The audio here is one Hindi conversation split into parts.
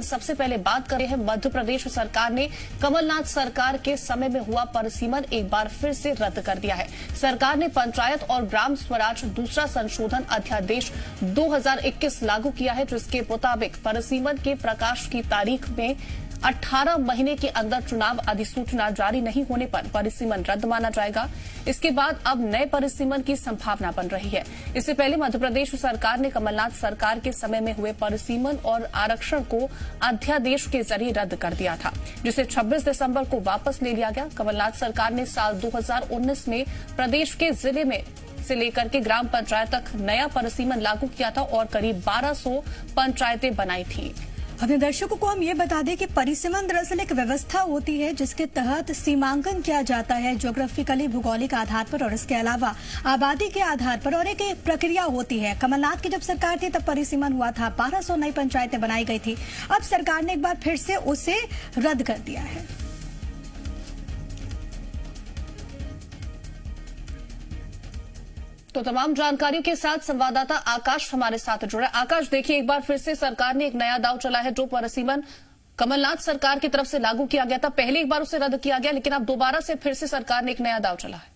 सबसे पहले बात करें हैं मध्य प्रदेश सरकार ने कमलनाथ सरकार के समय में हुआ परिसीमन एक बार फिर से रद्द कर दिया है। सरकार ने पंचायत और ग्राम स्वराज दूसरा संशोधन अध्यादेश 2021 लागू किया है, जिसके मुताबिक परिसीमन के प्रकाश की तारीख में 18 महीने के अंदर चुनाव अधिसूचना जारी नहीं होने पर परिसीमन रद्द माना जाएगा। इसके बाद अब नए परिसीमन की संभावना बन रही है। इससे पहले मध्य प्रदेश सरकार ने कमलनाथ सरकार के समय में हुए परिसीमन और आरक्षण को अध्यादेश के जरिए रद्द कर दिया था, जिसे 26 दिसंबर को वापस ले लिया गया। कमलनाथ सरकार ने साल 2019 में प्रदेश के जिले में से लेकर के ग्राम पंचायत तक नया परिसीमन लागू किया था और करीब 1200 पंचायतें बनाई थी। अपने दर्शकों को हम ये बता दें कि परिसीमन दरअसल एक व्यवस्था होती है जिसके तहत सीमांकन किया जाता है ज्योग्राफिकली भौगोलिक आधार पर और इसके अलावा आबादी के आधार पर, और एक प्रक्रिया होती है। कमलनाथ की जब सरकार थी तब परिसीमन हुआ था, 1200 नई पंचायतें बनाई गई थी। अब सरकार ने एक बार फिर से उसे रद्द कर दिया है। तो तमाम जानकारियों के साथ संवाददाता आकाश हमारे साथ जुड़े। आकाश, देखिए एक बार फिर से सरकार ने एक नया दाव चला है। जो परिसीमन कमलनाथ सरकार की तरफ से लागू किया गया था, पहले एक बार उसे रद्द किया गया, लेकिन अब दोबारा से फिर से सरकार ने एक नया दाव चला है।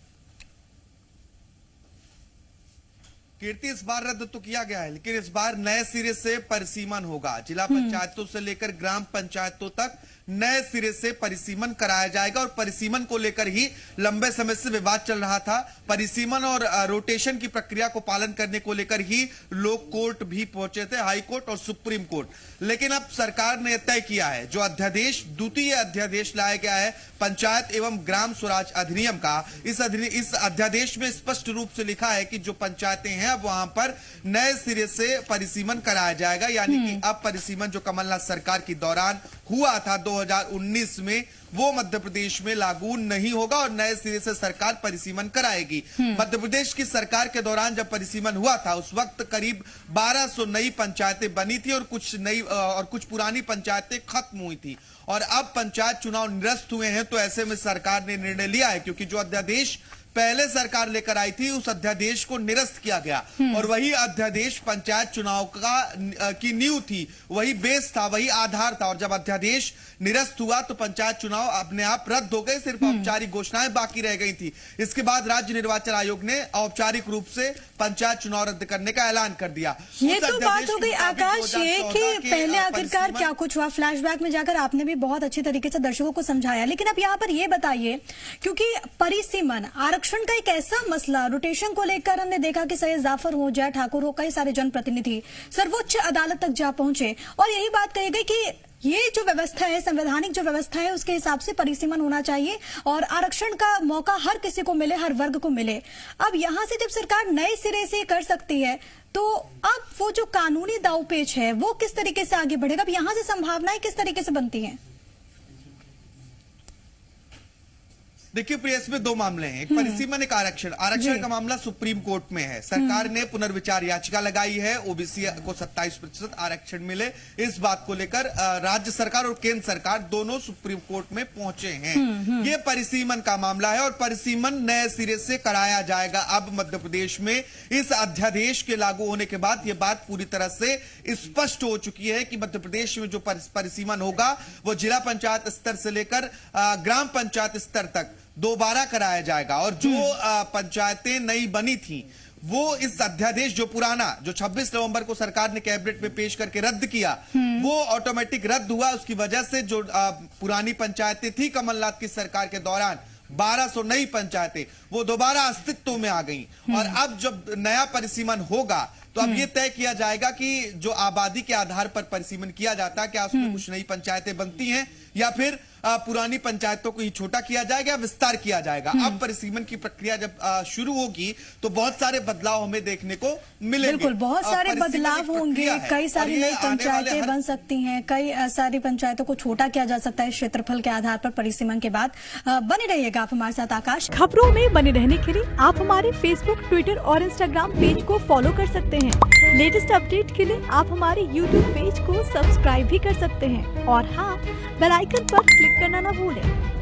कीर्ति, इस बार रद्द तो किया गया है, लेकिन इस बार नए सिरे से परिसीमन होगा। जिला पंचायतों से लेकर ग्राम पंचायतों तक नए सिरे से परिसीमन कराया जाएगा और परिसीमन को लेकर ही लंबे समय से विवाद चल रहा था। परिसीमन और रोटेशन की प्रक्रिया को पालन करने को लेकर ही लोग कोर्ट भी पहुंचे थे, हाई कोर्ट और सुप्रीम कोर्ट। लेकिन अब सरकार ने तय किया है, जो अध्यादेश द्वितीय अध्यादेश लाया गया है पंचायत एवं ग्राम स्वराज अधिनियम का, इस अध्यादेश में स्पष्ट रूप से लिखा है कि जो पंचायतें हैं अब वहां पर नए सिरे से परिसीमन कराया जाएगा। यानी कि अब परिसीमन जो कमलनाथ सरकार के दौरान हुआ था 2019 में, वो मध्य प्रदेश में लागू नहीं होगा और नए सिरे से सरकार परिसीमन कराएगी। मध्य प्रदेश की सरकार के दौरान जब परिसीमन हुआ था उस वक्त करीब 1200 नई पंचायतें बनी थी और कुछ पुरानी पंचायतें खत्म हुई थी। और अब पंचायत चुनाव निरस्त हुए हैं, तो ऐसे में सरकार ने निर्णय लिया है, क्योंकि जो अध्यादेश पहले सरकार लेकर आई थी उस अध्यादेश को निरस्त किया गया और वही अध्यादेश पंचायत चुनाव की नींव थी, वही बेस था, वही आधार था। और जब अध्यादेश निरस्त हुआ तो पंचायत चुनाव अपने आप रद्द हो गए, सिर्फ औपचारिक घोषणाएं बाकी रह गई थी। इसके बाद राज्य निर्वाचन आयोग ने औपचारिक रूप से पंचायत चुनाव रद्द करने का ऐलान कर दिया। ये तो बात हो गई आकाश, ये कि पहले आखिरकार क्या कुछ हुआ। फ्लैशबैक में जाकर आपने भी बहुत अच्छी तरीके से दर्शकों को समझाया, लेकिन अब यहाँ पर ये बताइए, क्योंकि परिसीमन आरक्षण का एक ऐसा मसला, रोटेशन को लेकर हमने देखा कि सैयद जाफर हो, जय ठाकुर हो, कई सारे जनप्रतिनिधि सर्वोच्च अदालत तक जा पहुंचे और यही बात कही गई कि ये जो व्यवस्था है, संवैधानिक जो व्यवस्था है, उसके हिसाब से परिसीमन होना चाहिए और आरक्षण का मौका हर किसी को मिले, हर वर्ग को मिले। अब यहां से जब सरकार नए सिरे से कर सकती है, तो अब वो जो कानूनी दांवपेच है वो किस तरीके से आगे बढ़ेगा? अब यहां से संभावनाएं किस तरीके से बनती हैं? देखिए प्रिय, इसमें दो मामले हैं, एक परिसीमन, एक आरक्षण। आरक्षण का मामला सुप्रीम कोर्ट में है। सरकार ने पुनर्विचार याचिका लगाई है, ओबीसी को 27% आरक्षण मिले। इस बात को लेकर राज्य सरकार और केंद्र सरकार दोनों सुप्रीम कोर्ट में पहुंचे हैं। ये परिसीमन का मामला है और परिसीमन नए सिरे से कराया जाएगा। अब मध्य प्रदेश में इस अध्यादेश के लागू होने के बाद ये बात पूरी तरह से स्पष्ट हो चुकी है कि मध्य प्रदेश में जो परिसीमन होगा वो जिला पंचायत स्तर से लेकर ग्राम पंचायत स्तर तक दोबारा कराया जाएगा। और जो पंचायतें नई बनी थी वो इस अध्यादेश जो पुराना, जो 26 नवंबर को सरकार ने कैबिनेट में पेश करके रद्द किया, वो ऑटोमेटिक रद्द हुआ। उसकी वजह से जो पुरानी पंचायतें थी कमलनाथ की सरकार के दौरान, 1200 नई पंचायतें, वो दोबारा अस्तित्व में आ गई। और अब जब नया परिसीमन होगा तो अब ये तय किया जाएगा कि जो आबादी के आधार पर परिसीमन किया जाता है, क्या उसमें कुछ नई पंचायतें बनती हैं या फिर पुरानी पंचायतों को ही छोटा किया जाएगा, विस्तार किया जाएगा। अब परिसीमन की प्रक्रिया जब शुरू होगी तो बहुत सारे बदलाव हमें देखने को मिलेंगे। बिल्कुल, बहुत सारे बदलाव होंगे, कई सारी नई पंचायतें बन सकती हैं, कई सारी पंचायतों को छोटा किया जा सकता है क्षेत्रफल के आधार पर परिसीमन के बाद। बने रहिएगा आप हमारे साथ आकाश। खबरों में बने रहने के लिए आप हमारे फेसबुक, ट्विटर और इंस्टाग्राम पेज को फॉलो कर सकते हैं। लेटेस्ट अपडेट के लिए आप हमारे यूट्यूब पेज को सब्सक्राइब भी कर सकते हैं और हाँ, बेल आइकन पर क्लिक करना ना भूलें।